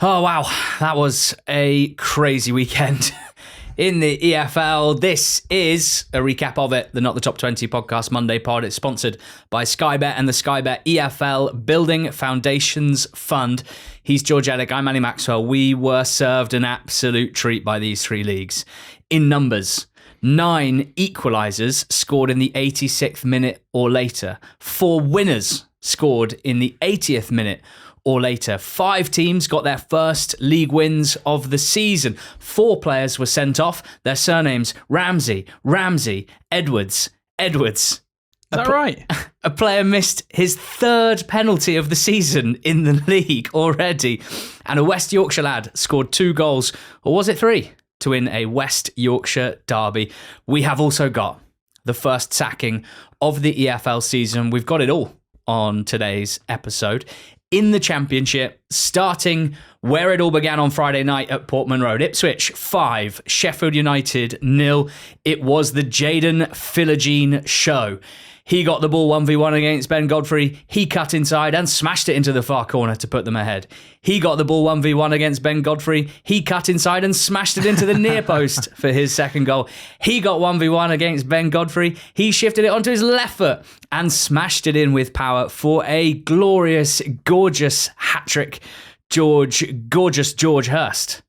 Oh, wow. That was a crazy weekend in the EFL. This is a recap of it, the Not the Top 20 podcast Monday pod. It's sponsored by Sky Bet and the Sky Bet EFL Building Foundations Fund. He's George Elek. I'm Annie Maxwell. We were served an absolute treat by these three leagues. In numbers, 9 equalisers scored in the 86th minute or later. 4 winners scored in the 80th minute or later. 5 teams got their first league wins of the season. 4 players were sent off. Their surnames, Ramsey, Edwards. Is that right? A player missed his 3rd penalty of the season in the league already. And a West Yorkshire lad scored 2 goals, or was it 3, to win a West Yorkshire derby. We have also got the first sacking of the EFL season. We've got it all on today's episode. In the Championship, starting where it all began on Friday night at Portman Road. Ipswich 5, Sheffield United 0. It was the Jayden Philogene show. He got the ball 1v1 against Ben Godfrey. He cut inside and smashed it into the far corner to put them ahead. He got the ball 1v1 against Ben Godfrey. He cut inside and smashed it into the near post for his second goal. He got 1v1 against Ben Godfrey. He shifted it onto his left foot and smashed it in with power for a glorious, gorgeous hat-trick. Gorgeous George Hurst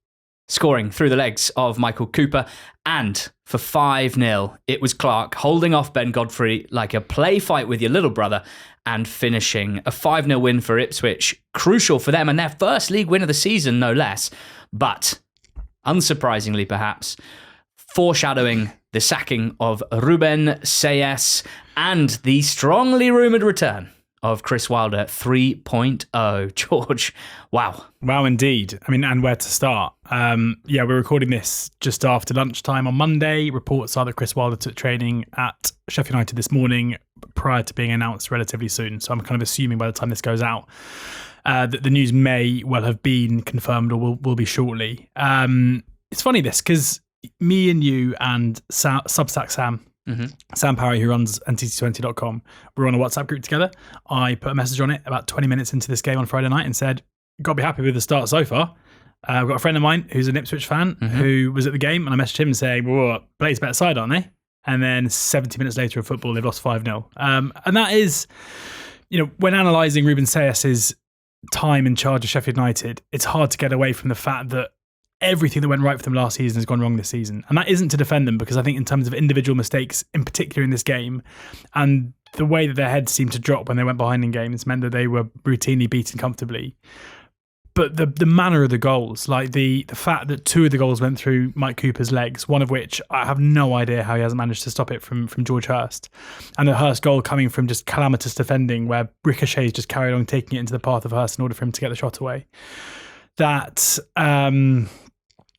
scoring through the legs of Michael Cooper. And for 5-0, it was Clark holding off Ben Godfrey like a play fight with your little brother and finishing a 5-0 win for Ipswich. Crucial for them and their first league win of the season, no less. But, unsurprisingly perhaps, foreshadowing the sacking of Rubén Sellés and the strongly rumoured return of Chris Wilder 3.0. George, wow. Wow, indeed. I mean, and where to start? We're recording this just after lunchtime on Monday. Reports are that Chris Wilder took training at Sheffield United this morning prior to being announced relatively soon. So I'm kind of assuming by the time this goes out that the news may well have been confirmed or will be shortly. It's funny this, because me and you and Substack Sam, Sam Parry, who runs NTT20.com, we're on a WhatsApp group together. I put a message on it about 20 minutes into this game on Friday night and said, got to be happy with the start so far. I've got a friend of mine who's an Ipswich fan who was at the game, and I messaged him saying, well, Blade's better side, aren't they? And then 70 minutes later of football, they've lost 5-0. And that is, when analysing Rubén Sellés' time in charge of Sheffield United, it's hard to get away from the fact that everything that went right for them last season has gone wrong this season. And that isn't to defend them, because I think in terms of individual mistakes, in particular in this game, and the way that their heads seemed to drop when they went behind in games meant that they were routinely beaten comfortably. But the manner of the goals, like the fact that 2 of the goals went through Mike Cooper's legs, one of which I have no idea how he hasn't managed to stop it from George Hurst. And the Hurst goal coming from just calamitous defending, where ricochets just carried on taking it into the path of Hurst in order for him to get the shot away. That,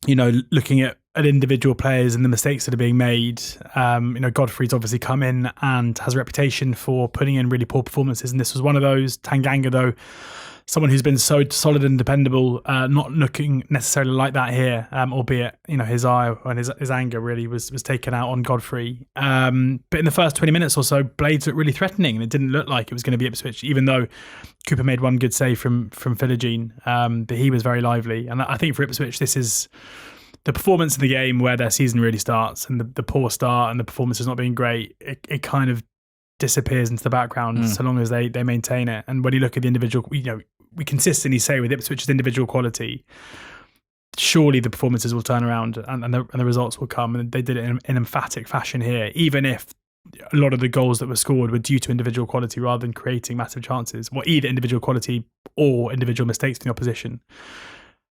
looking at individual players and the mistakes that are being made, Godfrey's obviously come in and has a reputation for putting in really poor performances, and this was one of those. Tanganga, though, someone who's been so solid and dependable, not looking necessarily like that here, albeit, his eye and his anger really was taken out on Godfrey. But in the first 20 minutes or so, Blades looked really threatening, and it didn't look like it was going to be Ipswich, even though Cooper made one good save from Philogene, but he was very lively. And I think for Ipswich, this is the performance in the game where their season really starts, and the poor start and the performance is not being great. It kind of disappears into the background so long as they maintain it. And when you look at the individual, we consistently say with Ipswich's individual quality, surely the performances will turn around and the results will come. And they did it in emphatic fashion here, even if a lot of the goals that were scored were due to individual quality rather than creating massive chances, or either individual quality or individual mistakes from the opposition.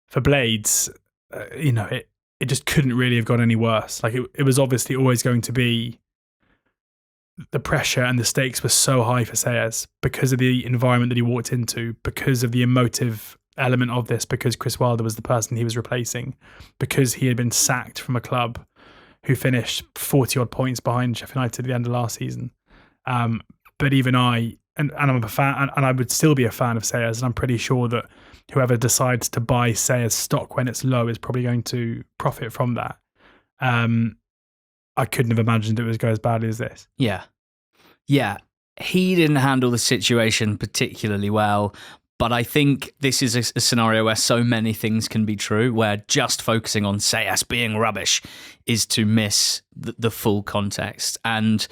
For Blades, it just couldn't really have gone any worse. Like it was obviously always going to be, the pressure and the stakes were so high for Sellés because of the environment that he walked into, because of the emotive element of this, because Chris Wilder was the person he was replacing, because he had been sacked from a club who finished 40 odd points behind Sheffield United at the end of last season. But even I'm a fan, and I would still be a fan of Sellés, and I'm pretty sure that whoever decides to buy Sellés stock when it's low is probably going to profit from that. I couldn't have imagined it was go as badly as this. Yeah. He didn't handle the situation particularly well, But I think this is a scenario where so many things can be true, where just focusing on Sellés being rubbish is to miss the full context. And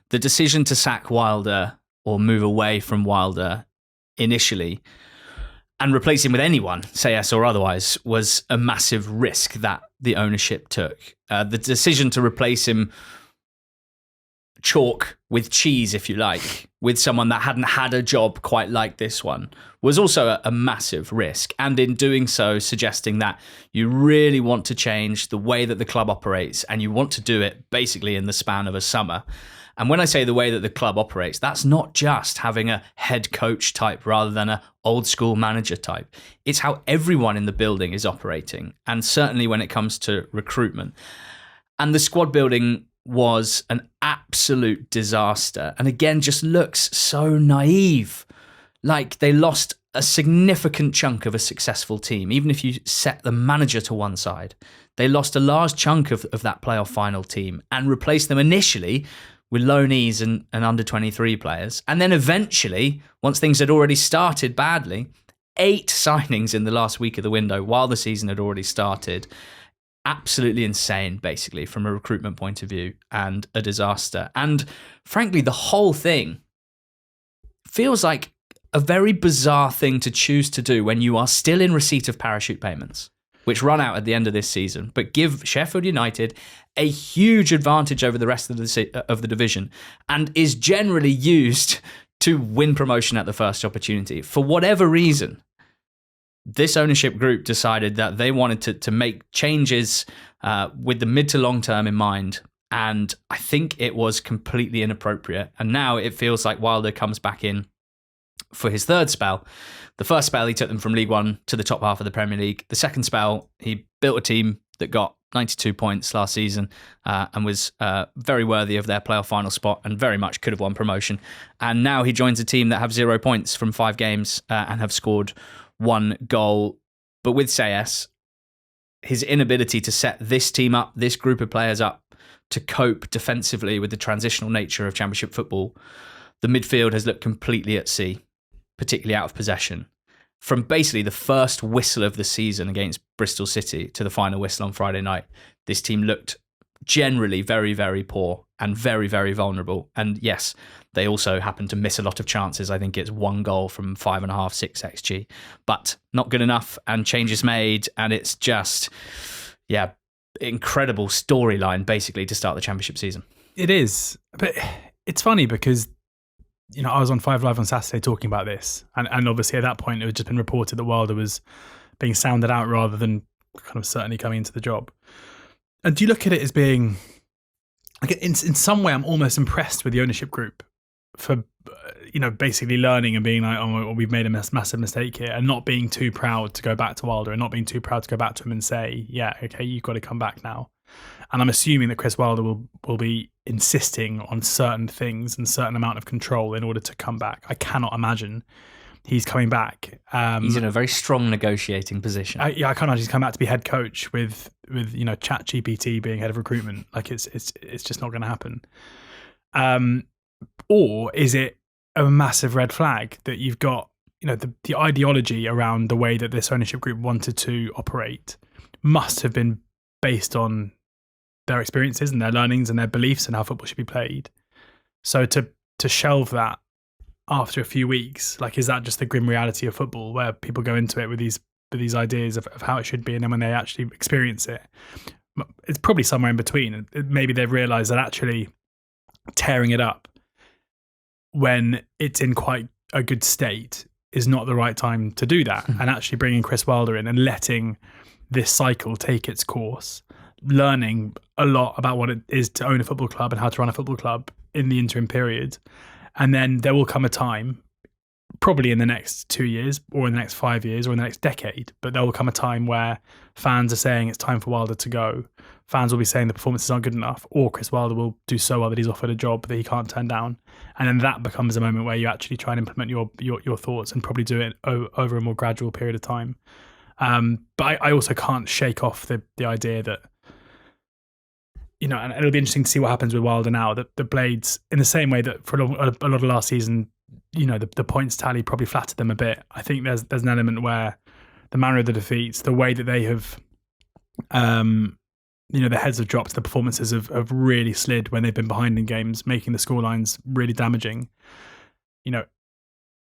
the decision to sack Wilder or move away from Wilder initially and replace him with anyone, Sellés or otherwise, was a massive risk that the ownership took. The decision to replace him chalk with cheese, if you like, with someone that hadn't had a job quite like this one was also a massive risk. And in doing so, suggesting that you really want to change the way that the club operates and you want to do it basically in the span of a summer. And when I say the way that the club operates, that's not just having a head coach type rather than a old school manager type. It's how everyone in the building is operating. And certainly when it comes to recruitment. And the squad building was an absolute disaster. And again, just looks so naive. Like they lost a significant chunk of a successful team. Even if you set the manager to one side, they lost a large chunk of that playoff final team and replaced them initially with loanees and under 23 players. And then eventually, once things had already started badly, 8 signings in the last week of the window while the season had already started. Absolutely insane, basically, from a recruitment point of view, and a disaster. And frankly, the whole thing feels like a very bizarre thing to choose to do when you are still in receipt of parachute payments, which run out at the end of this season, but give Sheffield United a huge advantage over the rest of the division and is generally used to win promotion at the first opportunity. For whatever reason, this ownership group decided that they wanted to make changes with the mid to long term in mind. And I think it was completely inappropriate. And now it feels like Wilder comes back in for his third spell. The first spell, he took them from League One to the top half of the Premier League. The second spell, he built a team that got 92 points last season and was very worthy of their playoff final spot and very much could have won promotion. And now he joins a team that have 0 points from 5 games and have scored 1 goal. But with Sellés, his inability to set this team up, this group of players up, to cope defensively with the transitional nature of Championship football, the midfield has looked completely at sea, particularly out of possession. From basically the first whistle of the season against Bristol City to the final whistle on Friday night, this team looked generally very, very poor and very, very vulnerable. And yes, they also happened to miss a lot of chances. I think it's 1 goal from 5.5, 6 XG, but not good enough, and changes made. And it's just, incredible storyline basically to start the Championship season. It is, but it's funny because, I was on 5 Live on Saturday talking about this, and obviously at that point it had just been reported that Wilder was being sounded out rather than kind of certainly coming into the job. And do you look at it as being, like, in some way, I'm almost impressed with the ownership group for, basically learning and being like, oh, we've made a massive mistake here, and not being too proud to go back to Wilder and not being too proud to go back to him and say, yeah, okay, you've got to come back now. And I'm assuming that Chris Wilder will be insisting on certain things and certain amount of control in order to come back. I cannot imagine he's coming back. He's in a very strong negotiating position. I can't imagine he's come back to be head coach with ChatGPT being head of recruitment. Like it's just not going to happen. Or is it a massive red flag that you've got, the ideology around the way that this ownership group wanted to operate must have been based on their experiences and their learnings and their beliefs and how football should be played. So to shelve that after a few weeks, like, is that just the grim reality of football where people go into it with these ideas of how it should be, and then when they actually experience it, it's probably somewhere in between. Maybe they've realised that actually tearing it up when it's in quite a good state is not the right time to do that. And actually bringing Chris Wilder in and letting this cycle take its course, learning a lot about what it is to own a football club and how to run a football club in the interim period. And then there will come a time, probably in the next 2 years or in the next 5 years or in the next decade, but there will come a time where fans are saying it's time for Wilder to go. Fans will be saying the performances aren't good enough, or Chris Wilder will do so well that he's offered a job that he can't turn down. And then that becomes a moment where you actually try and implement your thoughts and probably do it over a more gradual period of time. But I also can't shake off the idea that, and it'll be interesting to see what happens with Wilder now, that the Blades, in the same way that for a lot of last season, the points tally probably flattered them a bit. I think there's an element where the manner of the defeats, the way that they have, the heads have dropped, the performances have really slid when they've been behind in games, making the scorelines really damaging.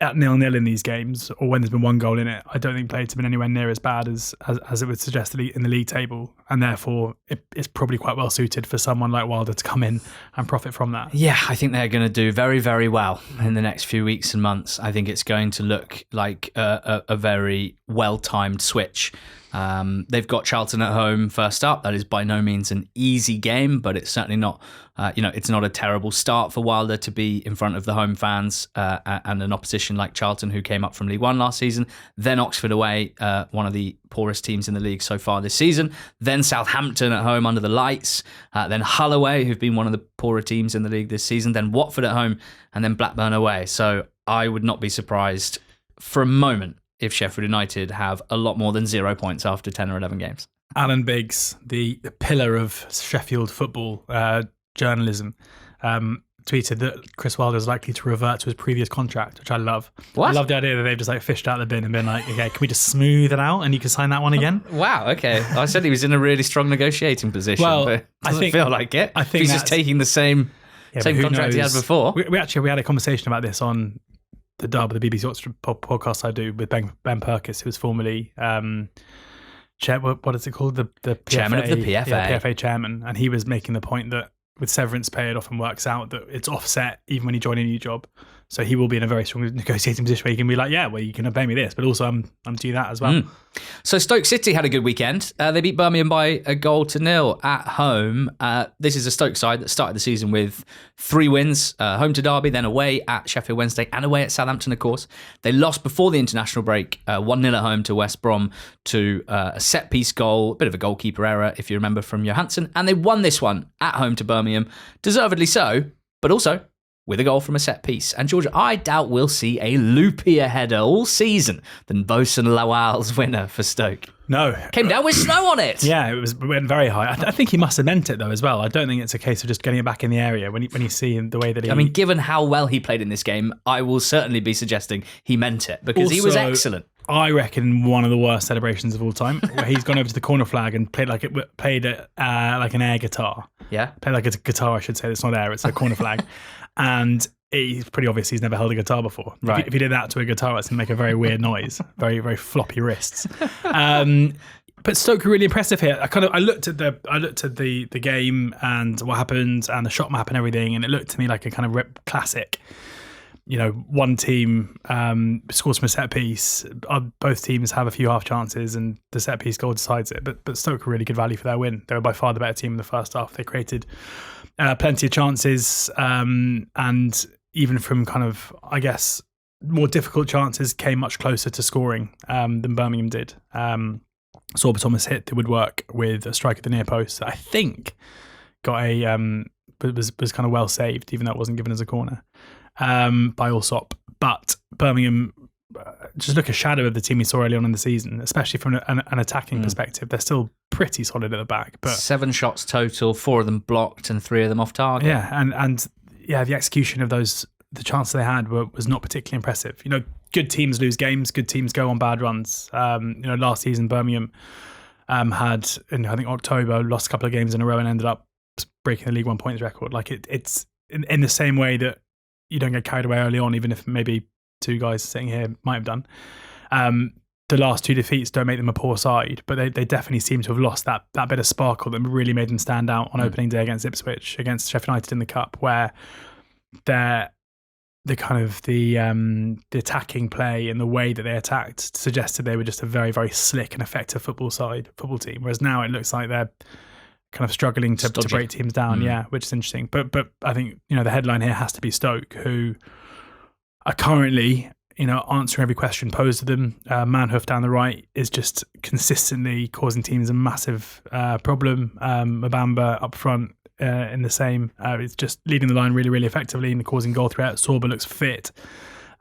At 0-0 in these games, or when there's been one goal in it, I don't think play to been anywhere near as bad as it would suggest in the league table, and therefore it's probably quite well suited for someone like Wilder to come in and profit from that. Yeah, I think they're going to do very, very well in the next few weeks and months. I think it's going to look like a very well-timed switch. They've got Charlton at home first up. That is by no means an easy game, but it's certainly not, it's not a terrible start for Wilder to be in front of the home fans and an opposition like Charlton, who came up from League One last season. Then Oxford away, one of the poorest teams in the league so far this season. Then Southampton at home under the lights. Then Hull away, who've been one of the poorer teams in the league this season. Then Watford at home, and then Blackburn away. So I would not be surprised for a moment if Sheffield United have a lot more than 0 points after 10 or 11 games. Alan Biggs, the pillar of Sheffield football journalism, tweeted that Chris Wilder is likely to revert to his previous contract, which I love. What? I love the idea that they've just fished out the bin and been like, okay, can we just smooth it out and you can sign that one again? Wow, okay. I said he was in a really strong negotiating position, well, but it doesn't feel like it. I think he's just taking the same contract he had before. We had a conversation about this on the Dub, the BBC Oxford podcast I do with Ben Perkis, who was formerly what is it called? The PFA, chairman of the PFA. Yeah, PFA chairman. And he was making the point that with severance pay, it often works out that it's offset even when you join a new job. So he will be in a very strong negotiating position where he can be like, yeah, well, you can pay me this, but also I'm due that as well. So Stoke City had a good weekend. They beat Birmingham by 1-0 at home. This is a Stoke side that started the season with 3 wins, home to Derby, then away at Sheffield Wednesday and away at Southampton, of course. They lost before the international break, 1-0 at home to West Brom to a set-piece goal, a bit of a goalkeeper error, if you remember, from Johansson. And they won this one at home to Birmingham, deservedly so, but also with a goal from a set piece. And Georgia, I doubt we'll see a loopier header all season than Bosun Lawal's winner for Stoke. No. Came down with snow on it. Yeah, it went very high. I think he must have meant it though as well. I don't think it's a case of just getting it back in the area when you see the way that he... I mean, given how well he played in this game, I will certainly be suggesting he meant it because also, he was excellent. I reckon one of the worst celebrations of all time, where he's gone over to the corner flag and played like an air guitar. Yeah. Played like a guitar, I should say. It's not air, it's a corner flag. And it's pretty obvious he's never held a guitar before. Right. If he did that to a guitar, it's going to make a very weird noise. Very, very floppy wrists. But Stoke were really impressive here. I looked at the game and what happened and the shot map and everything, and it looked to me like a kind of classic. One team scores from a set piece. Both teams have a few half chances, and the set piece goal decides it. But Stoke were really good value for their win. They were by far the better team in the first half. They created plenty of chances, and even from kind of, I guess, more difficult chances, came much closer to scoring than Birmingham did. Sorba Thomas hit the woodwork with a strike at the near post that I think got was kind of well saved, even though it wasn't given as a corner. By Allsop, but Birmingham just look a shadow of the team we saw early on in the season, especially from an attacking perspective. They're still pretty solid at the back, but 7 shots total, 4 of them blocked and 3 of them off target. Yeah, and the execution of the chances they had was not particularly impressive. Good teams lose games, good teams go on bad runs. Last season Birmingham had, in I think October, lost a couple of games in a row and ended up breaking the League One points record. Like it's in the same way that you don't get carried away early on, even if maybe 2 guys sitting here might have done. The last 2 defeats don't make them a poor side, but they definitely seem to have lost that bit of sparkle that really made them stand out on opening day against Ipswich, against Sheffield United in the Cup, where the attacking play and the way that they attacked suggested they were just a very, very slick and effective football team. Whereas now it looks like they're kind of struggling to break teams down, which is interesting. But I think the headline here has to be Stoke, who are currently answering every question posed to them. Manhoof down the right is just consistently causing teams a massive problem. Mabamba up front in the same. It's just leading the line really, really effectively and causing goal threats. Sorba looks fit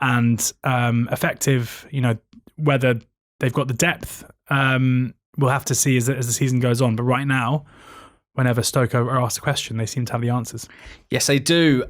and effective. Whether they've got the depth, we'll have to see as the season goes on. But right now, whenever Stoke are asked a question, they seem to have the answers. Yes, they do.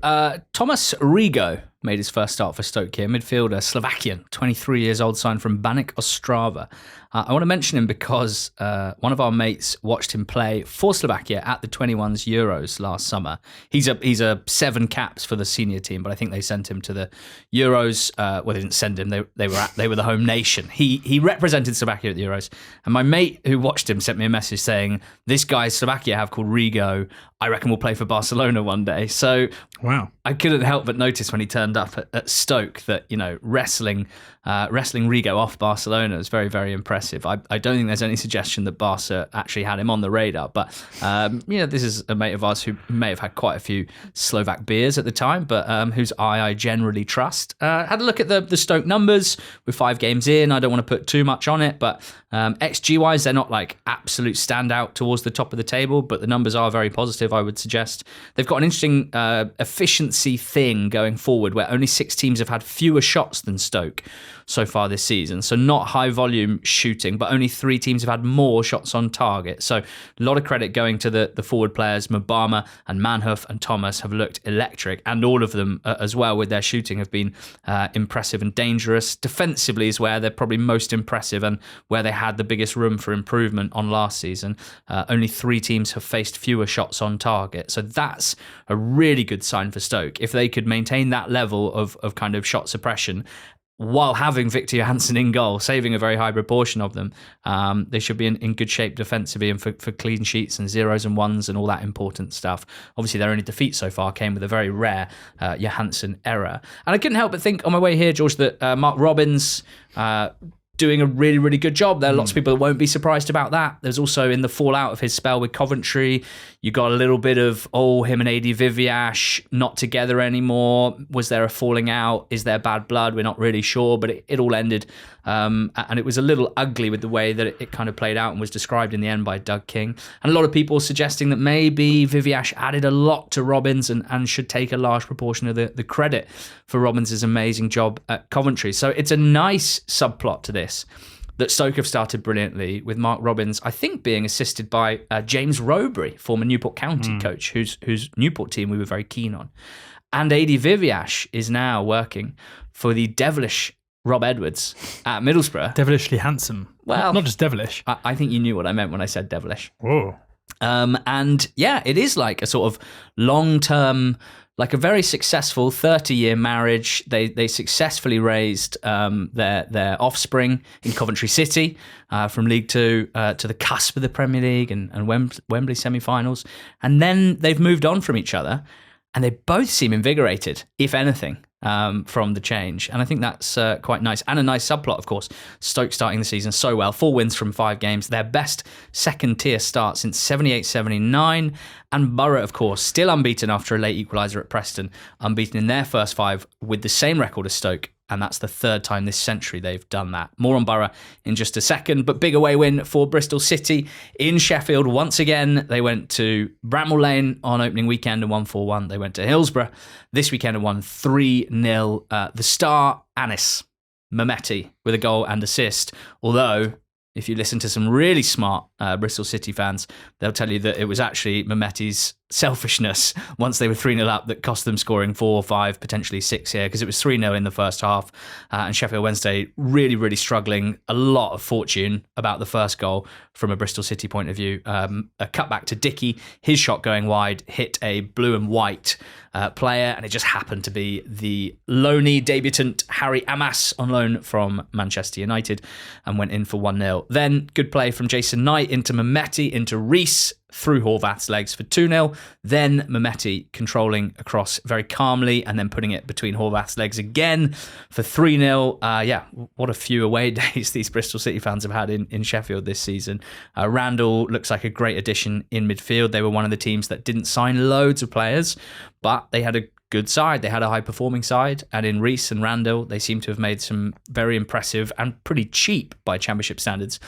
Thomas Rigo made his first start for Stoke here. Midfielder, Slovakian, 23 years old, signed from Baník Ostrava. I want to mention him because one of our mates watched him play for Slovakia at the 21s Euros last summer. He's a 7 caps for the senior team, but I think they sent him to the Euros. Well, they didn't send him. They were the home nation. He represented Slovakia at the Euros, and my mate who watched him sent me a message saying, "This guy Slovakia have called Rigo. I reckon will play for Barcelona one day." So wow, I couldn't help but notice when he turned up at Stoke that, you know, wrestling Rigo off Barcelona is very, very impressive. I don't think there's any suggestion that Barca actually had him on the radar, but this is a mate of ours who may have had quite a few Slovak beers at the time, but whose eye I generally trust. Had a look at the Stoke numbers with 5 games in. I don't want to put too much on it, but XG-wise, they're not like absolute standout towards the top of the table, but the numbers are very positive, I would suggest. They've got an interesting efficiency thing going forward where only 6 teams have had fewer shots than Stoke so far this season. So not high volume shooting, but only 3 teams have had more shots on target. So a lot of credit going to the forward players. Mbama and Manhoef and Thomas have looked electric, and all of them as well with their shooting have been impressive and dangerous. Defensively is where they're probably most impressive and where they had the biggest room for improvement on last season. Only 3 teams have faced fewer shots on target. So that's a really good sign for Stoke. If they could maintain that level of kind of shot suppression while having Victor Johansson in goal, saving a very high proportion of them, they should be in good shape defensively and for clean sheets and 0s and 1s and all that important stuff. Obviously, their only defeat so far came with a very rare Johansson error. And I couldn't help but think on my way here, George, that Mark Robins doing a really, really good job. There are lots of people that won't be surprised about that. There's also, in the fallout of his spell with Coventry, you got a little bit of, him and AD Viviash not together anymore. Was there a falling out? Is there bad blood? We're not really sure, but it all ended. And it was a little ugly with the way that it kind of played out and was described in the end by Doug King. And a lot of people suggesting that maybe Viviash added a lot to Robins and should take a large proportion of the credit for Robins' amazing job at Coventry. So it's a nice subplot to this, that Stoke have started brilliantly with Mark Robins, I think, being assisted by James Rowberry, former Newport County coach, whose Newport team we were very keen on. And AD Viviash is now working for the devilish Rob Edwards at Middlesbrough. Devilishly handsome. Well, not just devilish. I think you knew what I meant when I said devilish. Whoa. And yeah, it is like a sort of long-term, like a very successful 30-year marriage. They successfully raised their offspring in Coventry City from League Two to the cusp of the Premier League and Wembley semi-finals. And then they've moved on from each other, and they both seem invigorated, if anything, from the change. And I think that's quite nice. And a nice subplot, of course. Stoke starting the season so well. 4 wins from 5 games. Their best second-tier start since 78-79. And Borough, of course, still unbeaten after a late equaliser at Preston. Unbeaten in their first 5 with the same record as Stoke. And that's the 3rd time this century they've done that. More on Borough in just a second. But big away win for Bristol City in Sheffield. Once again, they went to Bramall Lane on opening weekend and won 4-1. They went to Hillsborough this weekend and won 3-0. The star, Anis Mehmeti, with a goal and assist. Although, if you listen to some really smart Bristol City fans, they'll tell you that it was actually Mehmeti's selfishness once they were 3-0 up that cost them scoring 4, 5, potentially 6 here, because it was 3-0 in the first half. And Sheffield Wednesday really, really struggling. A lot of fortune about the first goal from a Bristol City point of view. A cutback to Dickey, his shot going wide, hit a blue and white player, and it just happened to be the loanee debutant Harry Amas on loan from Manchester United and went in for 1-0. Then good play from Jason Knight into Mehmeti, into Rees, through Horvath's legs for 2-0. Then Mehmeti controlling across very calmly and then putting it between Horvath's legs again for 3-0. What a few away days these Bristol City fans have had in Sheffield this season. Randall looks like a great addition in midfield. They were one of the teams that didn't sign loads of players, but they had a good side. They had a high-performing side, and in Rees and Randall, they seem to have made some very impressive and pretty cheap, by Championship standards,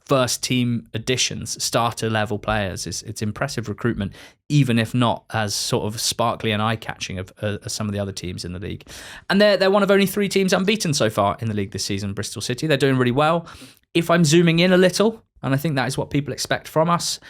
first-team additions, starter-level players. It's impressive recruitment, even if not as sort of sparkly and eye-catching as some of the other teams in the league. And they're one of only 3 teams unbeaten so far in the league this season, Bristol City. They're doing really well. If I'm zooming in a little, and I think that is what people expect from us,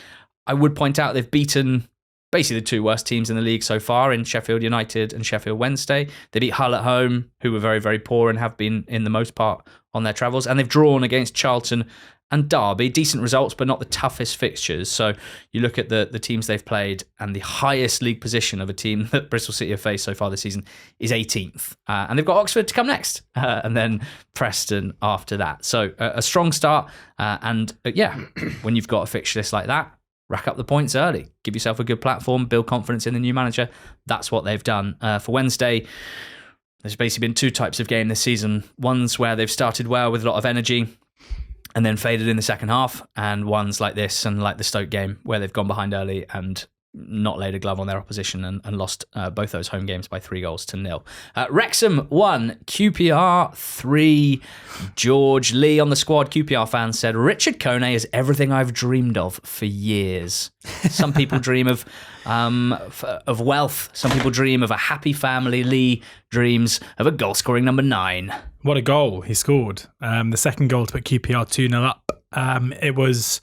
I would point out they've beaten basically the two worst teams in the league so far in Sheffield United and Sheffield Wednesday. They beat Hull at home, who were very, very poor and have been in the most part on their travels. And they've drawn against Charlton and Derby. Decent results, but not the toughest fixtures. So you look at the teams they've played, and the highest league position of a team that Bristol City have faced so far this season is 18th. And they've got Oxford to come next, and then Preston after that. So a strong start. When you've got a fixture list like that, rack up the points early. Give yourself a good platform, build confidence in the new manager. That's what they've done. For Wednesday, there's basically been two types of game this season. Ones where they've started well with a lot of energy and then faded in the second half, and ones like this and like the Stoke game where they've gone behind early and not laid a glove on their opposition and lost both those home games by 3-0. Wrexham 1, QPR 3. George Lee on the squad. QPR fans said, Richard Kone is everything I've dreamed of for years. Some people dream of wealth. Some people dream of a happy family. Lee dreams of a goal-scoring number 9. What a goal he scored. The second goal to put QPR 2-0 up. It was,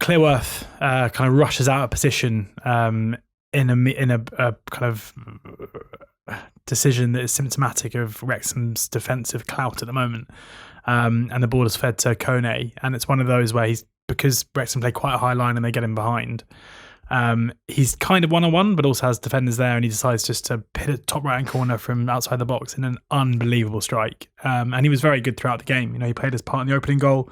Clearworth kind of rushes out of position in a kind of decision that is symptomatic of Wrexham's defensive clout at the moment. And the ball is fed to Kone. And it's one of those where because Wrexham play quite a high line and they get him behind, he's kind of one-on-one, but also has defenders there, and he decides just to hit a top right-hand corner from outside the box in an unbelievable strike. And he was very good throughout the game. He played his part in the opening goal,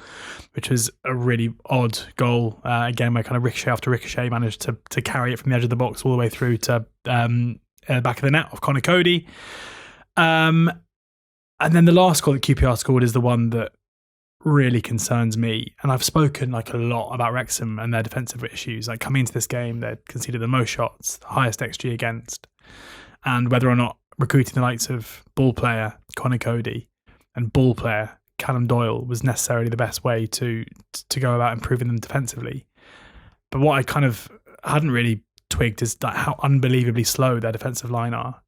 which was a really odd goal. Again, where kind of ricochet after ricochet managed to carry it from the edge of the box all the way through to back of the net of Conor Cody. And then the last goal that QPR scored is the one that really concerns me. And I've spoken a lot about Wrexham and their defensive issues. Coming into this game, they conceded the most shots, the highest XG against, and whether or not recruiting the likes of ball player Conor Cody and ball player Callum Doyle was necessarily the best way to go about improving them defensively. But what I kind of hadn't really twigged is how unbelievably slow their defensive line are.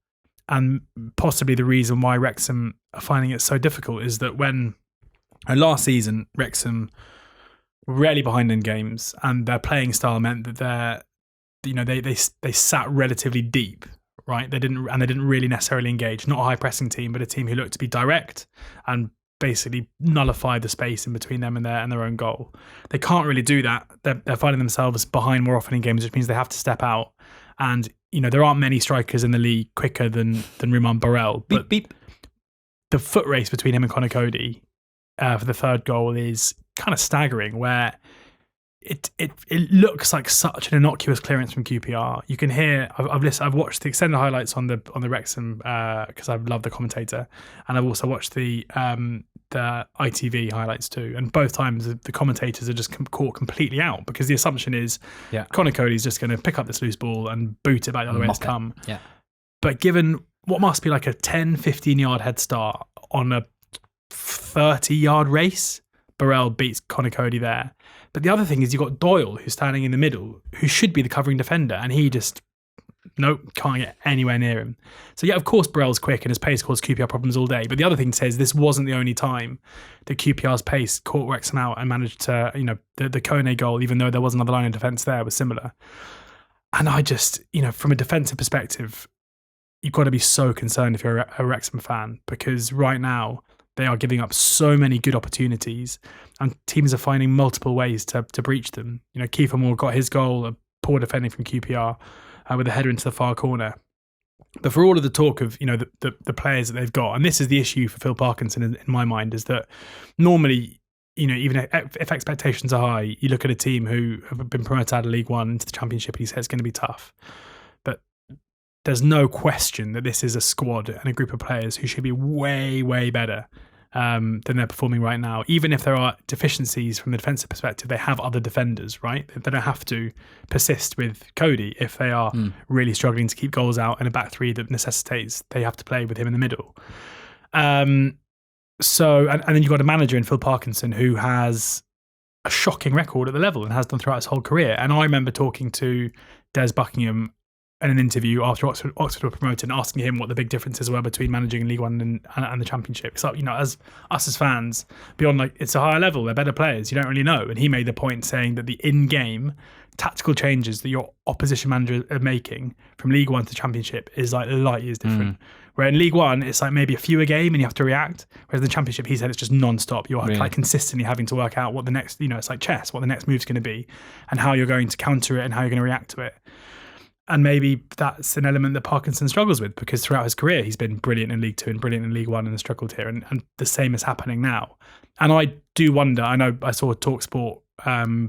And possibly the reason why Wrexham are finding it so difficult is that when last season, Wrexham were rarely behind in games, and their playing style meant that they sat relatively deep, right? They didn't really necessarily engage. Not a high pressing team, but a team who looked to be direct and basically nullified the space in between them and their own goal. They can't really do that. They're finding themselves behind more often in games, which means they have to step out. And there aren't many strikers in the league quicker than Rubén Sellés, but the foot race between him and Conor Cody for the third goal is kind of staggering, where it looks like such an innocuous clearance from QPR. You can hear, I've watched the extended highlights on the Wrexham because I love the commentator, and I've also watched the ITV highlights too, and both times the commentators are just caught completely out, because the assumption is Conor Cody's just going to pick up this loose ball and boot it back the other way it's come. Yeah. But given what must be like a 10-15 yard head start on a 30-yard race, Bramall beats Conor Cody there. But the other thing is you've got Doyle, who's standing in the middle, who should be the covering defender, and he just can't get anywhere near him. So yeah, of course Bramall's quick and his pace caused QPR problems all day, but the other thing says this wasn't the only time that QPR's pace caught Wrexham out and managed to, the Kone goal, even though there was another line of defence there, was similar. And I just, from a defensive perspective, you've got to be so concerned if you're a Wrexham fan, because right now they are giving up so many good opportunities, and teams are finding multiple ways to breach them. Kiefer Moore got his goal, a poor defending from QPR with a header into the far corner. But for all of the talk of the players that they've got, and this is the issue for Phil Parkinson in my mind, is that normally, even if expectations are high, you look at a team who have been promoted out of League One into the Championship and you say it's going to be tough. But there's no question that this is a squad and a group of players who should be way, way better than they're performing right now. Even if there are deficiencies from the defensive perspective, they have other defenders, right? They don't have to persist with Cody if they are really struggling to keep goals out in a back three that necessitates they have to play with him in the middle. So then you've got a manager in Phil Parkinson who has a shocking record at the level and has done throughout his whole career. And I remember talking to Des Buckingham in an interview after Oxford were promoted and asking him what the big differences were between managing League One and the Championship. So, as us as fans, beyond it's a higher level, they're better players, you don't really know. And he made the point saying that the in-game tactical changes that your opposition manager are making from League One to Championship is like light years different. Where in League One, it's like maybe a few a game and you have to react. Whereas in the Championship, he said it's just non-stop. You're like consistently having to work out what the next, it's like chess, what the next move's going to be and how you're going to counter it and how you're going to react to it. And maybe that's an element that Parkinson struggles with, because throughout his career, he's been brilliant in League Two and brilliant in League One and has struggled here. And the same is happening now. And I do wonder, I know I saw TalkSport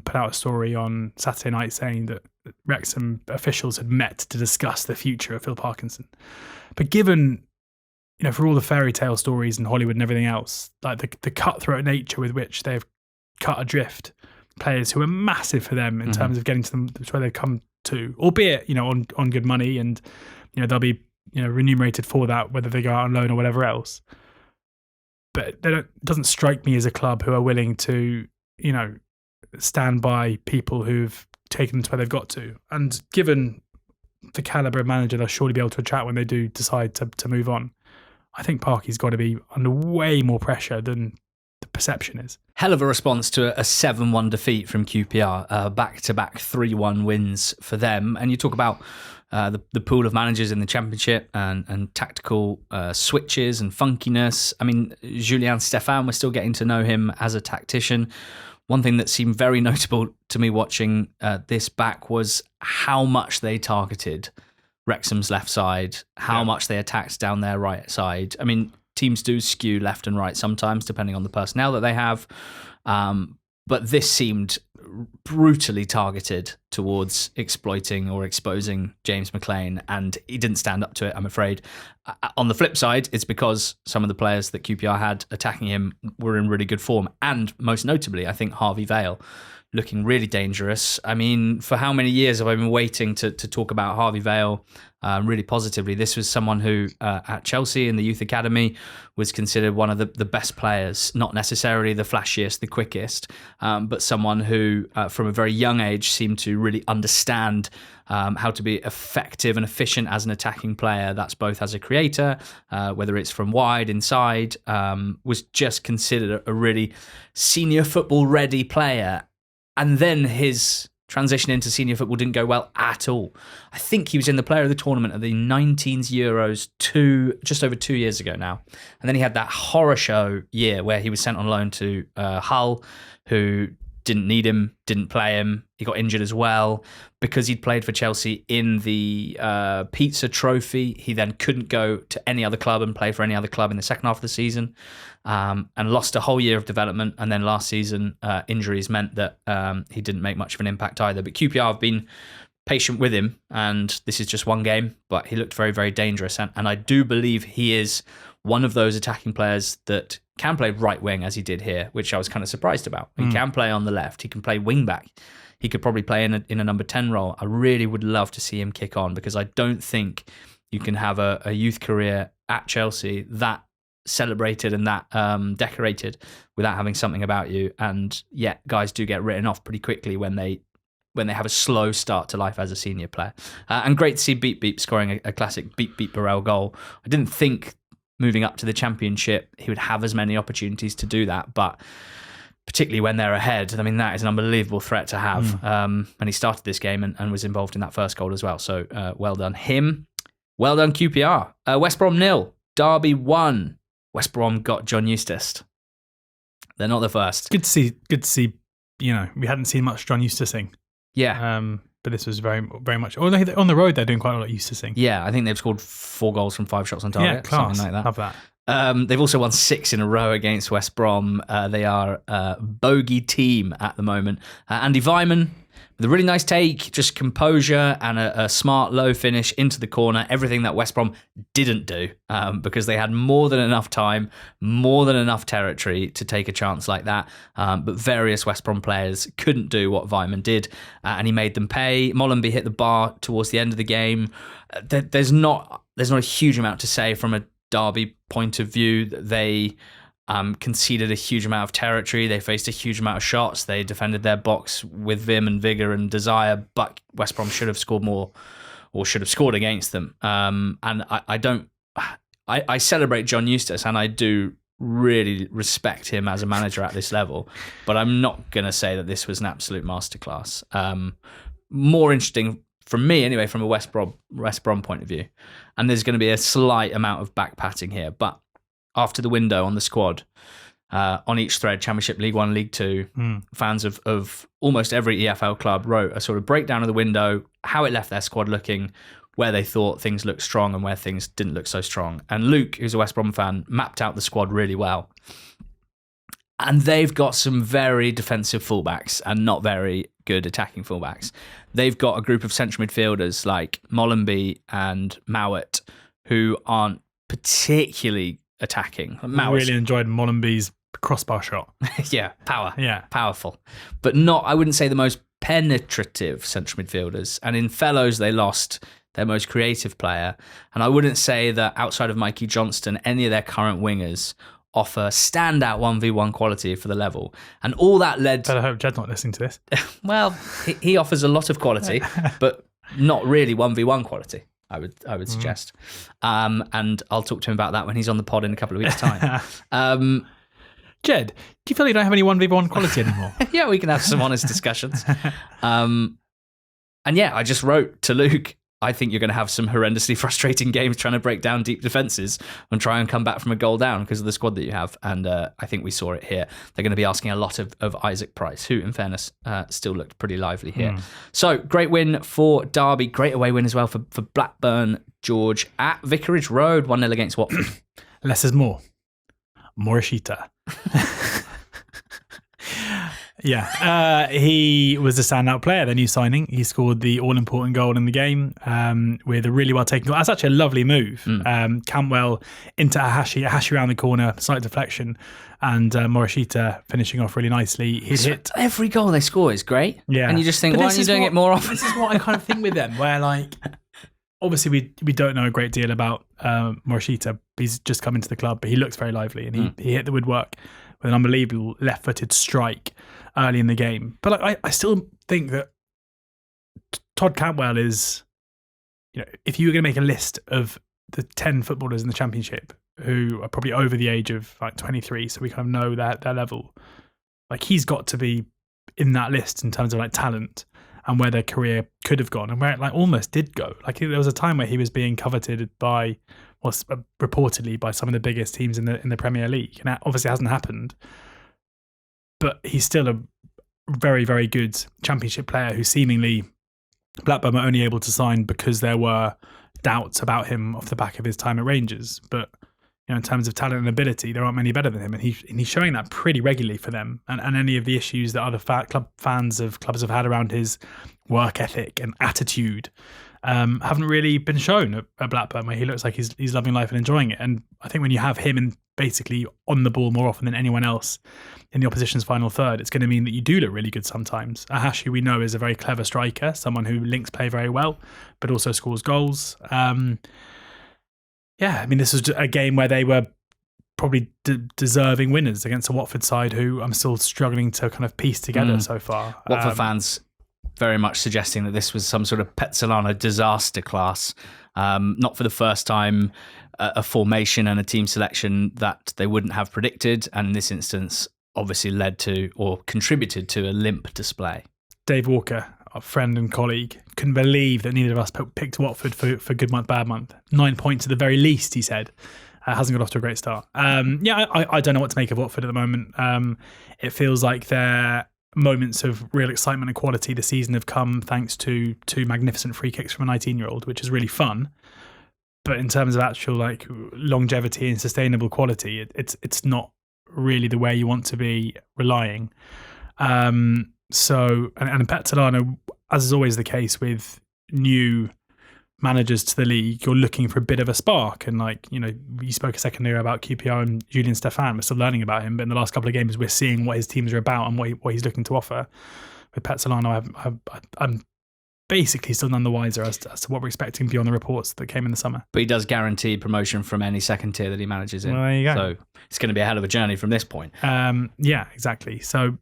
put out a story on Saturday night saying that Wrexham officials had met to discuss the future of Phil Parkinson. But given, for all the fairy tale stories and Hollywood and everything else, like the cutthroat nature with which they've cut adrift players who are massive for them in terms of getting to them to where they've come to, albeit, on good money, and, they'll be, remunerated for that, whether they go out on loan or whatever else. But it doesn't strike me as a club who are willing to, stand by people who've taken them to where they've got to. And given the calibre of manager they'll surely be able to attract when they do decide to move on, I think Parky's got to be under way more pressure than the perception is. Hell of a response to a 7-1 defeat from QPR, back-to-back 3-1 wins for them. And you talk about the pool of managers in the Championship and tactical switches and funkiness. I mean, Julien Stéphane, we're still getting to know him as a tactician. One thing that seemed very notable to me watching this back was how much they targeted Wrexham's left side, how much they attacked down their right side. I mean, teams do skew left and right sometimes, depending on the personnel that they have. But this seemed brutally targeted towards exploiting or exposing James McLean, and he didn't stand up to it, I'm afraid. On the flip side, it's because some of the players that QPR had attacking him were in really good form, and most notably, I think Harvey Vale looking really dangerous. I mean, for how many years have I been waiting to talk about Harvey Vale really positively? This was someone who at Chelsea in the youth academy was considered one of the best players, not necessarily the flashiest, the quickest, but someone who from a very young age seemed to really understand how to be effective and efficient as an attacking player. That's both as a creator, whether it's from wide, inside, was just considered a really senior football ready player. And then his transition into senior football didn't go well at all. I think he was in the player of the tournament at the 19s Euros just over 2 years ago now. And then he had that horror show year where he was sent on loan to Hull, who didn't need him, didn't play him. He got injured as well because he'd played for Chelsea in the Pizza Trophy. He then couldn't go to any other club and play for any other club in the second half of the season, and lost a whole year of development. And then last season, injuries meant that he didn't make much of an impact either. But QPR have been patient with him, and this is just one game, but he looked very, very dangerous. And I do believe he is one of those attacking players that can play right wing as he did here, which I was kind of surprised about. He can play on the left. He can play wing back. He could probably play in a number 10 role. I really would love to see him kick on, because I don't think you can have a youth career at Chelsea that celebrated and that decorated without having something about you. And yet guys do get written off pretty quickly when they have a slow start to life as a senior player. And great to see Beep Beep scoring a classic Beep Beep Bramall goal. I didn't think moving up to the Championship he would have as many opportunities to do that, but particularly when they're ahead, I mean, that is an unbelievable threat to have. And he started this game and was involved in that first goal as well. So well done him. Well done QPR. West Brom 0, Derby 1. West Brom got John Eustace. They're not the first. Good to see. We hadn't seen much John Eustasing. Yeah. But this was very, very much. On the road, they're doing quite a lot of Eustasing. Yeah, I think they've scored 4 goals from 5 shots on target. Yeah, class. Something like that. Love that. They've also won 6 in a row against West Brom. They are a bogey team at the moment. Andy Vyman with a really nice take, just composure and a smart low finish into the corner. Everything that West Brom didn't do, because they had more than enough time, more than enough territory to take a chance like that. But various West Brom players couldn't do what Vyman did, and he made them pay. Mollenby hit the bar towards the end of the game. There's not a huge amount to say from a Derby point of view. They conceded a huge amount of territory. They faced a huge amount of shots. They defended their box with vim and vigour and desire, but West Brom should have scored more, or should have scored against them. And I celebrate John Eustace, and I do really respect him as a manager at this level, but I'm not going to say that this was an absolute masterclass. more interesting from me anyway, from a West Brom point of view. And there's going to be a slight amount of back patting here, but after the window on the squad, on each thread, Championship, League One, League Two, fans of almost every EFL club wrote a sort of breakdown of the window, how it left their squad looking, where they thought things looked strong and where things didn't look so strong. And Luke, who's a West Brom fan, mapped out the squad really well. And they've got some very defensive fullbacks and not very good attacking fullbacks. They've got a group of central midfielders like Mollenby and Mowat who aren't particularly attacking. I really enjoyed Mollenby's crossbar shot. Yeah, power. Yeah. Powerful. But not, I wouldn't say the most penetrative central midfielders. And in Fellows, they lost their most creative player. And I wouldn't say that outside of Mikey Johnston, any of their current wingers offer standout 1v1 quality for the level. And all that led... But I hope Jed's not listening to this. Well, he offers a lot of quality, but not really 1v1 quality, I would suggest. And I'll talk to him about that when he's on the pod in a couple of weeks' time. Jed, do you feel like you don't have any 1v1 quality anymore? Yeah, we can have some honest discussions. And yeah, I just wrote to Luke, I think you're going to have some horrendously frustrating games trying to break down deep defences and try and come back from a goal down because of the squad that you have. And I think we saw it here. They're going to be asking a lot of Isaac Price, who, in fairness, still looked pretty lively here. So, great win for Derby. Great away win as well for Blackburn, George, at Vicarage Road, 1-0 against Watford. Less is more. Morishita. Yeah, he was a standout player, their new signing. He scored the all-important goal in the game with a really well-taken goal. That's actually a lovely move. Cantwell into Ahashi around the corner, slight deflection, and Morishita finishing off really nicely. He hit every goal they score is great. Yeah. And you just think, why aren't you doing it more often? This is what I kind of think with them, where like, obviously we don't know a great deal about Morishita. He's just come into the club, but he looks very lively, and he hit the woodwork with an unbelievable left-footed strike early in the game. But like, I still think that Todd Cantwell is, you know, if you were going to make a list of the 10 footballers in the Championship who are probably over the age of like 23, so we kind of know their level, like he's got to be in that list in terms of like talent and where their career could have gone and where it like almost did go. Like there was a time where he was being coveted by, well, reportedly by some of the biggest teams in the Premier League, and that obviously hasn't happened. But he's still a very, very good Championship player who seemingly Blackburn were only able to sign because there were doubts about him off the back of his time at Rangers. But you know, in terms of talent and ability, there aren't many better than him, and he's showing that pretty regularly for them. And any of the issues that other fans of clubs have had around his work ethic and attitude haven't really been shown at Blackburn, where he looks like he's loving life and enjoying it. And I think when you have him in basically on the ball more often than anyone else in the opposition's final third, it's going to mean that you do look really good sometimes. Ahashi, we know, is a very clever striker, someone who links play very well, but also scores goals. Yeah, I mean, this was a game where they were probably deserving winners against a Watford side who I'm still struggling to kind of piece together so far. Watford fans very much suggesting that this was some sort of Petzolano disaster class. Not for the first time, a formation and a team selection that they wouldn't have predicted, and in this instance obviously led to or contributed to a limp display. Dave Walker, our friend and colleague, couldn't believe that neither of us picked Watford for good month, bad month. 9 points at the very least, he said. Hasn't got off to a great start. Yeah, I don't know what to make of Watford at the moment. It feels like their moments of real excitement and quality this season have come thanks to two magnificent free kicks from a 19-year-old, which is really fun. But in terms of actual like longevity and sustainable quality, it's not really the way you want to be relying. So, and Petzolano, as is always the case with new managers to the league, you're looking for a bit of a spark. And like, you know, you spoke a second there about QPR and Julian Stefan. We're still learning about him, but in the last couple of games, we're seeing what his teams are about and what he's looking to offer. With Petzolano, I'm basically still none the wiser as to what we're expecting beyond the reports that came in the summer. But he does guarantee promotion from any second tier that he manages in. Well, there you go. So it's going to be a hell of a journey from this point. Yeah, exactly. So,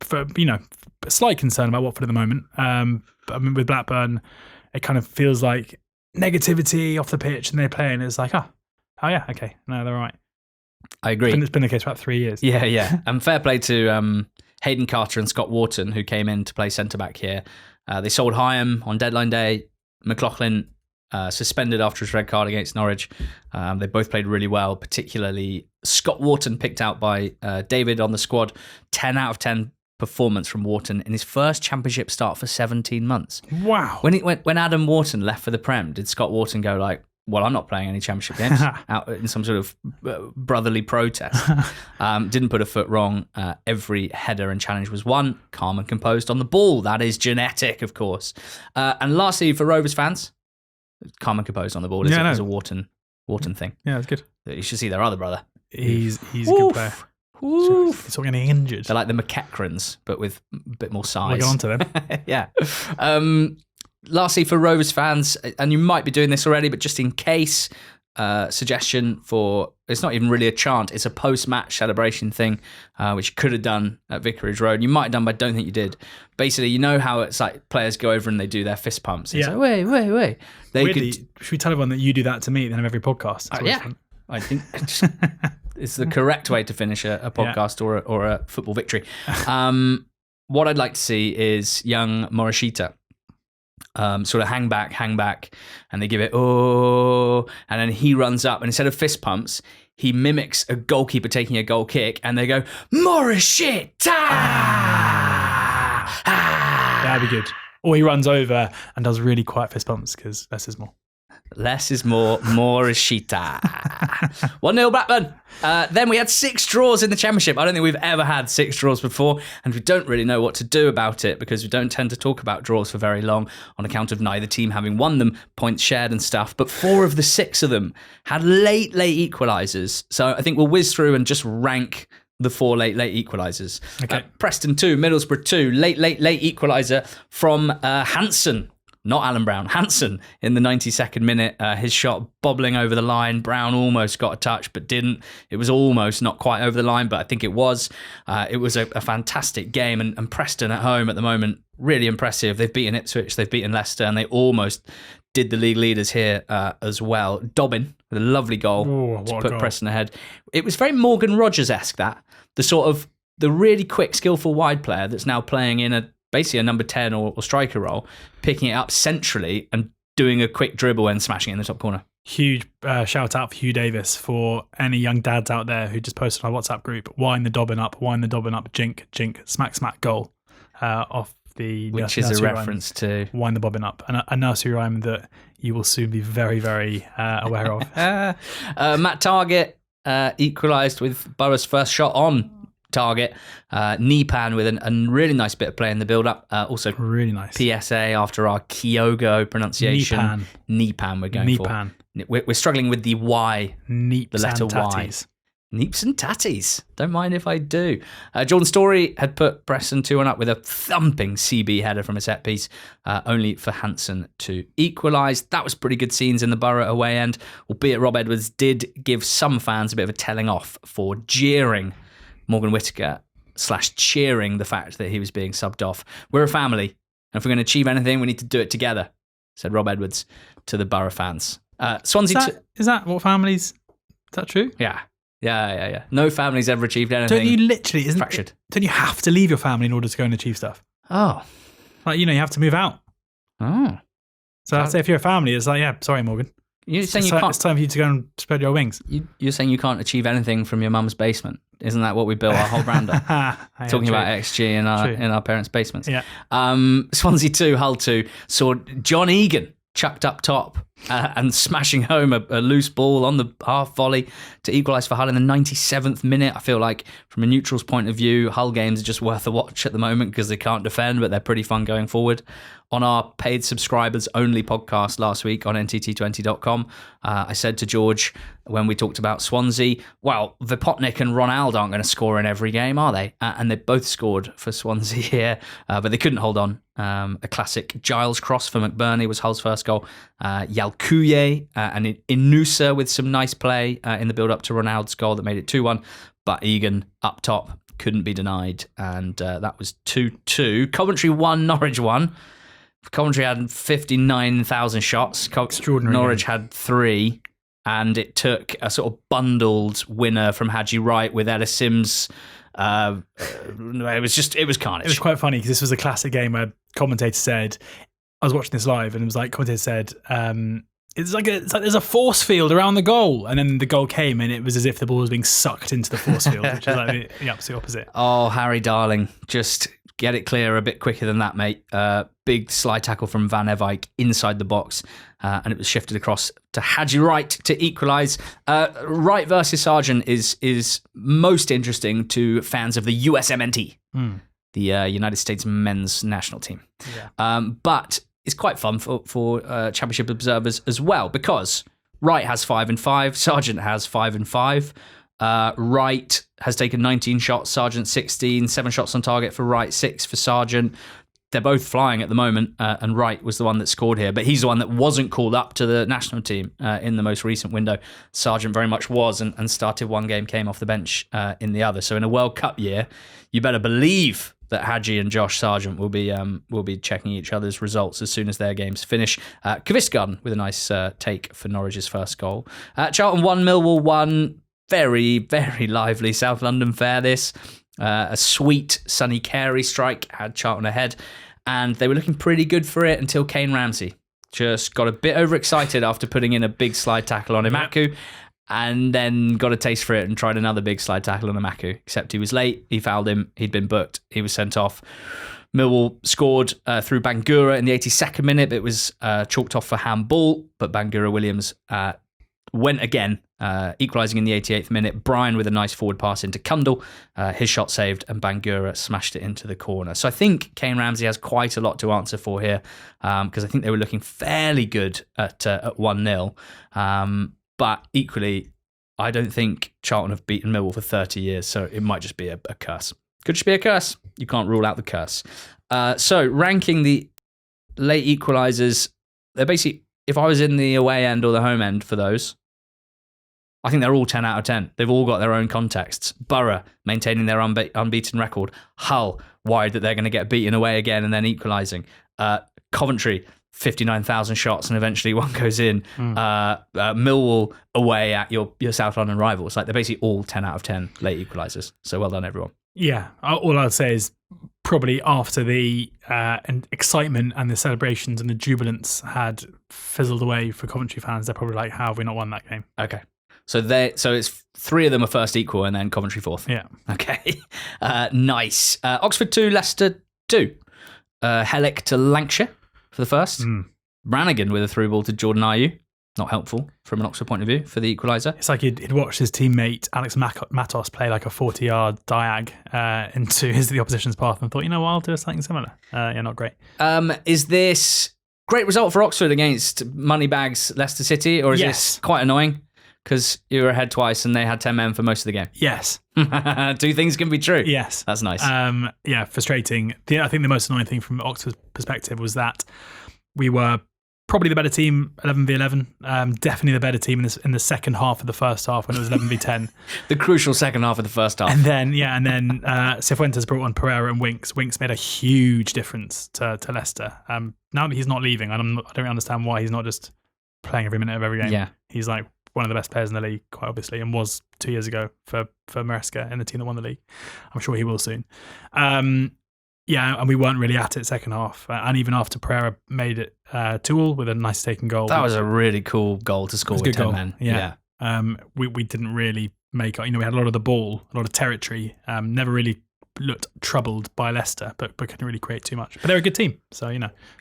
for a slight concern about Watford at the moment. I mean, with Blackburn, it kind of feels like negativity off the pitch, and they're playing. It's like, oh yeah, okay, no, they're right. I agree. It's been the case for about 3 years. Yeah. And fair play to Hayden Carter and Scott Wharton, who came in to play centre back here. They sold Hyam on deadline day. McLaughlin suspended after his red card against Norwich. They both played really well, particularly Scott Wharton, picked out by David on the squad. 10 out of 10 performance from Wharton in his first Championship start for 17 months. Wow. When Adam Wharton left for the Prem, did Scott Wharton go like, well, I'm not playing any Championship games, out in some sort of brotherly protest? Didn't put a foot wrong. Every header and challenge was won, calm and composed on the ball. That is genetic, of course. And lastly, for Rovers fans, calm and composed on the ball is a Wharton thing. Yeah, it's good. You should see their other brother. He's a good player. He's not getting injured. They're like the McEachrons, but with a bit more size. We'll get on to them. Yeah. Lastly, for Rovers fans, and you might be doing this already, but just in case, suggestion for, it's not even really a chant, it's a post-match celebration thing, which you could have done at Vicarage Road. You might have done, but I don't think you did. Basically, you know how it's like players go over and they do their fist pumps. It's like, wait. Weirdly, should we tell everyone that you do that to me at the end of every podcast? Yeah. I think it's the correct way to finish a podcast or a football victory. What I'd like to see is young Morishita sort of hang back, and they give it, and then he runs up, and instead of fist pumps, he mimics a goalkeeper taking a goal kick, and they go, Morishita! That'd be good. Or he runs over and does really quiet fist bumps because less is more. Less is more. More is Shita. 1-0 Blackburn. Then we had 6 draws in the Championship. I don't think we've ever had 6 draws before, and we don't really know what to do about it because we don't tend to talk about draws for very long on account of neither team having won them, points shared and stuff. But 4 of the 6 of them had late equalisers. So I think we'll whiz through and just rank the 4 late equalisers. Okay. Preston 2, Middlesbrough 2, late equaliser from Hansen. Not Alan Brown, Hansen in the 92nd minute. His shot bobbling over the line. Brown almost got a touch, but didn't. It was almost not quite over the line, but I think it was. It was a fantastic game, and Preston at home at the moment, really impressive. They've beaten Ipswich, they've beaten Leicester, and they almost did the league leaders here as well. Dobbin with a lovely goal to put Preston ahead. It was very Morgan Rogers-esque, that. The really quick, skillful wide player that's now playing in basically a number 10 or striker role, picking it up centrally and doing a quick dribble and smashing it in the top corner. Huge shout out for Hugh Davis, for any young dads out there who just posted on our WhatsApp group, wind the Dobbin up, jink, smack, goal off the which is a reference to wind the bobbin up, and a nursery rhyme that you will soon be very, very aware of. Matt Targett equalised with Borough's first shot on target. Nipan with a really nice bit of play in the build-up. Also really nice PSA after our Kyogo pronunciation. Nipan we're going for. We're struggling with the Y, the letter Y. Neeps and tatties. Don't mind if I do. Jordan Storey had put Preston 2-1 up with a thumping CB header from a set piece, only for Hansen to equalise. That was pretty good scenes in the Borough away end, albeit Rob Edwards did give some fans a bit of a telling off for jeering Morgan Whittaker / cheering the fact that he was being subbed off. We're a family, and if we're going to achieve anything, we need to do it together, said Rob Edwards to the Borough fans. Swansea. Is that what families? Is that true? Yeah. No family's ever achieved anything. Don't you literally? Fractured. Don't you have to leave your family in order to go and achieve stuff? Oh, like you have to move out. Oh, so I'd say if you're a family, it's like, yeah, sorry, Morgan. You're saying you can't. It's time for you to go and spread your wings. You're saying you can't achieve anything from your mum's basement. Isn't that what we built our whole brand on? Talking about XG in our parents' basements. Yeah. Swansea 2, Hull 2 saw John Egan chucked up top and smashing home a loose ball on the half volley to equalise for Hull in the 97th minute. I feel like from a neutral's point of view, Hull games are just worth a watch at the moment because they can't defend, but they're pretty fun going forward. On our paid subscribers only podcast last week on ntt20.com, I said to George when we talked about Swansea, well, Vipotnik and Ronald aren't going to score in every game, are they? And they both scored for Swansea here, but they couldn't hold on. A classic Giles cross for McBurney was Hull's first goal. Yalkuye and Inusa with some nice play in the build-up to Ronald's goal that made it 2-1. But Egan up top couldn't be denied, and that was 2-2. Coventry 1, Norwich 1. Coventry had 59,000 shots. Extraordinary. Norwich had 3, and it took a sort of bundled winner from Haji Wright with Ellis Sims It was carnage. It was quite funny because this was a classic game where commentator said, I was watching this live and it was like, commentator said, it's like there's a force field around the goal. And then the goal came and it was as if the ball was being sucked into the force field, which is like the absolute opposite. Oh, Harry Darling, just get it clear a bit quicker than that, mate. Big slide tackle from Van Ewijk inside the box, and it was shifted across to Haji Wright to equalise. Wright versus Sargent is most interesting to fans of the USMNT, the United States men's national team. Yeah. But it's quite fun for Championship observers as well, because Wright has 5 and 5, Sargent has 5 and 5. Wright has taken 19 shots, Sargent 16, 7 shots on target for Wright, 6 for Sargent. They're both flying at the moment, and Wright was the one that scored here, but he's the one that wasn't called up to the national team in the most recent window. Sargent very much was, and started one game, came off the bench in the other. So in a World Cup year, you better believe that Hadji and Josh Sargent will be checking each other's results as soon as their games finish. Kvisgarden with a nice take for Norwich's first goal. Charlton 1, Millwall 1. Very, very lively South London fair this. A sweet Sonny Carey strike had Charlton ahead, and they were looking pretty good for it until Kane Ramsey just got a bit overexcited after putting in a big slide tackle on Imaku. And then got a taste for it and tried another big slide tackle on Amaku, except he was late, he fouled him, he'd been booked, he was sent off. Millwall scored through Bangura in the 82nd minute. It was chalked off for handball, but Bangura Williams went again, equalising in the 88th minute. Brian with a nice forward pass into Kundal, his shot saved, and Bangura smashed it into the corner. So I think Kane Ramsey has quite a lot to answer for here, because I think they were looking fairly good at 1-0. But equally, I don't think Charlton have beaten Millwall for 30 years, so it might just be a curse. Could just be a curse. You can't rule out the curse. So ranking the late equalisers, they're basically, if I was in the away end or the home end for those, I think they're all 10 out of 10. They've all got their own contexts. Borough maintaining their unbeaten record. Hull, worried that they're going to get beaten away again and then equalising. Coventry, 59,000 shots and eventually one goes in. Millwall away at your South London rivals. Like, they're basically all 10 out of 10 late equalisers. So well done, everyone. Yeah, all I'd say is probably after the excitement and the celebrations and the jubilance had fizzled away for Coventry fans, they're probably like, how have we not won that game? Okay. So it's 3 of them are first equal and then Coventry 4th. Yeah. Okay. Nice. Oxford 2, Leicester 2. Elek to Lancashire for the first. Brannigan with a through ball to Jordan Ayew. Not helpful from an Oxford point of view for the equaliser. It's like he'd watched his teammate Alex Matos play like a 40-yard diag into the opposition's path and thought, you know what, I'll do something similar. Yeah, not great. Is this great result for Oxford against Moneybags Leicester City, or is this quite annoying? Because you were ahead twice and they had 10 men for most of the game. Yes. 2 things can be true. Yes. That's nice. Yeah, frustrating. I think the most annoying thing from Oxford's perspective was that we were probably the better team 11v11. Definitely the better team in the second half of the first half when it was 11v10. The crucial second half of the first half. And then Cifuentes brought on Pereira and Winks. Winks made a huge difference to Leicester. Now that he's not leaving, and I don't understand why he's not just playing every minute of every game. Yeah. He's like one of the best players in the league, quite obviously, and was 2 years ago for Maresca in the team that won the league. I'm sure he will soon. Yeah, and we weren't really at it second half. And even after Pereira made it 2-2 with a nice taken goal. That was a really cool goal to score with 10 men. Yeah. We didn't really make, we had a lot of the ball, a lot of territory, never really looked troubled by Leicester, but couldn't really create too much. But they're a good team, so,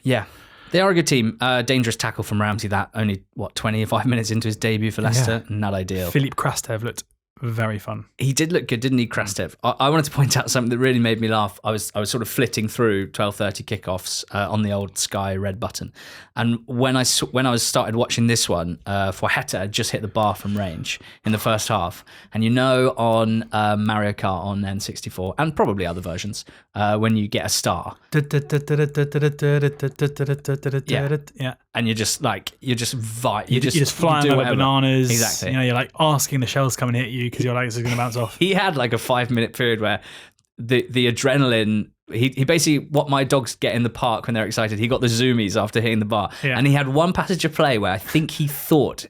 Yeah. They are a good team. Dangerous tackle from Ramsey, that only, 25 minutes into his debut for Leicester? Yeah. Not ideal. Philippe Krastev looked very fun. He did look good, didn't he, Krastev? I wanted to point out something that really made me laugh. I was sort of flitting through 12:30 kickoffs on the old Sky red button, and when I started watching this one, Fuaheta had just hit the bar from range in the first half, and on Mario Kart on N64 and probably other versions, when you get a star, yeah, and you're just flying like bananas. Exactly. You're like asking the shells come and hit you because you're like, this is going to bounce off. He had like a 5-minute period where the adrenaline, he basically, what my dogs get in the park when they're excited, he got the zoomies after hitting the bar. Yeah. And he had one passage of play where I think he thought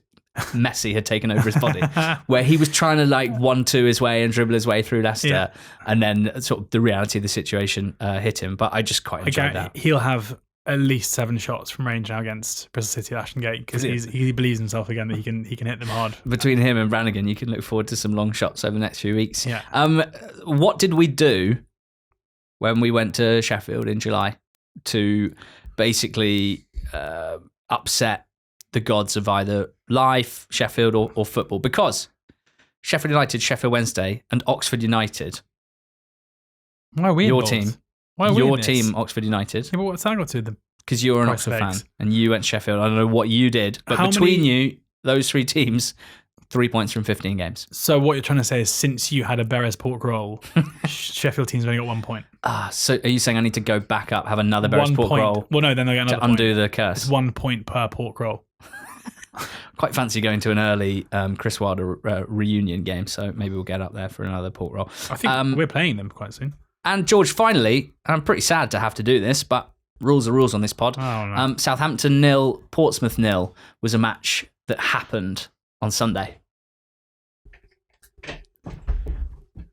Messi had taken over his body, where he was trying to like 1-2 his way and dribble his way through Leicester, and then sort of the reality of the situation hit him. But I just quite enjoyed that. He'll have at least 7 shots from range now against Bristol City at Ashton Gate because he believes himself again that he can hit them hard. Between him and Brannigan, you can look forward to some long shots over the next few weeks. Yeah. What did we do when we went to Sheffield in July to basically upset the gods of either life, Sheffield, or football? Because Sheffield United, Sheffield Wednesday, and Oxford United. Why are we your involved? team? Why are we Your in this? team, Oxford United. Yeah, but what's that got to do with them? Because you're an Christ Oxford fan sakes. and you went to Sheffield. I don't know what you did, but How between many- you, those 3 teams, 3 points from 15 games. So what you're trying to say is since you had a Beres pork roll, Sheffield team's only got 1 point. So are you saying I need to go back up, have another Beres 1 pork point. roll Well, no, then they'll get another to undo point. the curse? It's 1 point per pork roll. Quite fancy going to an early Chris Wilder reunion game, so maybe we'll get up there for another pork roll. I think we're playing them quite soon. And George, finally, I'm pretty sad to have to do this, but rules are rules on this pod. Oh, no. Southampton 0, Portsmouth 0 was a match that happened on Sunday.